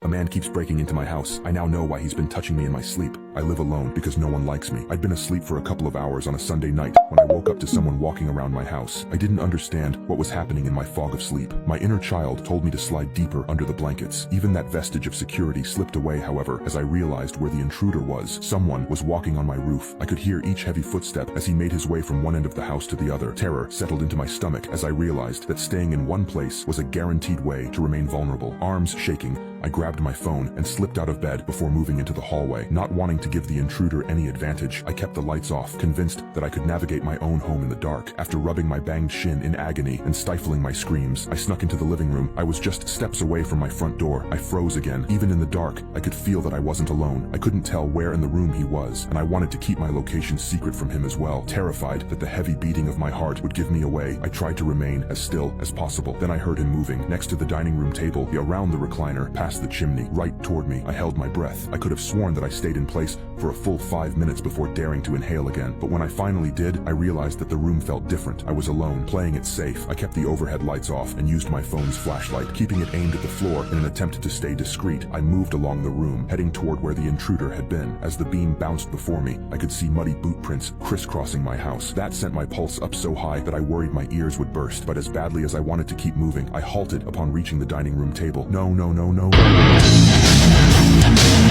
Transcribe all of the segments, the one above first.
A man keeps breaking into my house. I now know why he's been touching me in my sleep. I live alone because no one likes me. I'd been asleep for a couple of hours on a Sunday night when I woke up to someone walking around my house. I didn't understand what was happening in my fog of sleep. My inner child told me to slide deeper under the blankets. Even that vestige of security slipped away, however, as I realized where the intruder was. Someone was walking on my roof. I could hear each heavy footstep as he made his way from one end of the house to the other. Terror settled into my stomach as I realized that staying in one place was a guaranteed way to remain vulnerable. Arms shaking, I grabbed my phone and slipped out of bed before moving into the hallway. Not wanting to give the intruder any advantage, I kept the lights off, convinced that I could navigate my own home in the dark. After rubbing my banged shin in agony and stifling my screams, I snuck into the living room. I was just steps away from my front door. I froze again. Even in the dark, I could feel that I wasn't alone. I couldn't tell where in the room he was, and I wanted to keep my location secret from him as well. Terrified that the heavy beating of my heart would give me away, I tried to remain as still as possible. Then I heard him moving next to the dining room table, around the recliner, past the chimney, right toward me. I held my breath. I could have sworn that I stayed in place for a full 5 minutes before daring to inhale again. But when I finally did, I realized that the room felt different. I was alone, playing it safe. I kept the overhead lights off and used my phone's flashlight, keeping it aimed at the floor in an attempt to stay discreet. I moved along the room, heading toward where the intruder had been. As the beam bounced before me, I could see muddy boot prints crisscrossing my house. That sent my pulse up so high that I worried my ears would burst. But as badly as I wanted to keep moving, I halted upon reaching the dining room table. No.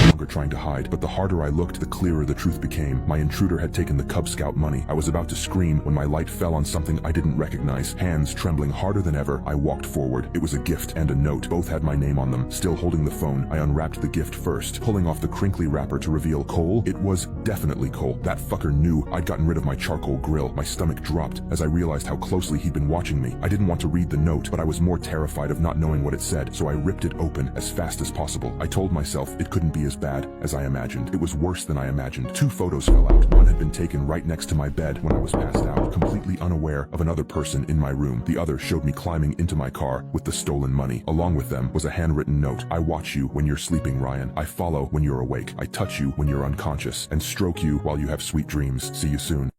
Longer trying to hide, but the harder I looked, the clearer the truth became. My intruder had taken the Cub Scout money. I was about to scream when my light fell on something I didn't recognize. Hands trembling harder than ever, I walked forward. It was a gift and a note. Both had my name on them. Still holding the phone, I unwrapped the gift first, pulling off the crinkly wrapper to reveal Cole. It was definitely Cole. That fucker knew I'd gotten rid of my charcoal grill. My stomach dropped as I realized how closely he'd been watching me. I didn't want to read the note, but I was more terrified of not knowing what it said, so I ripped it open as fast as possible. I told myself it couldn't be as bad as I imagined. It was worse than I imagined. 2 photos fell out. One had been taken right next to my bed when I was passed out, completely unaware of another person in my room. The other showed me climbing into my car with the stolen money. Along with them was a handwritten note. I watch you when you're sleeping, Ryan. I follow when you're awake. I touch you when you're unconscious, and stroke you while you have sweet dreams. See you soon.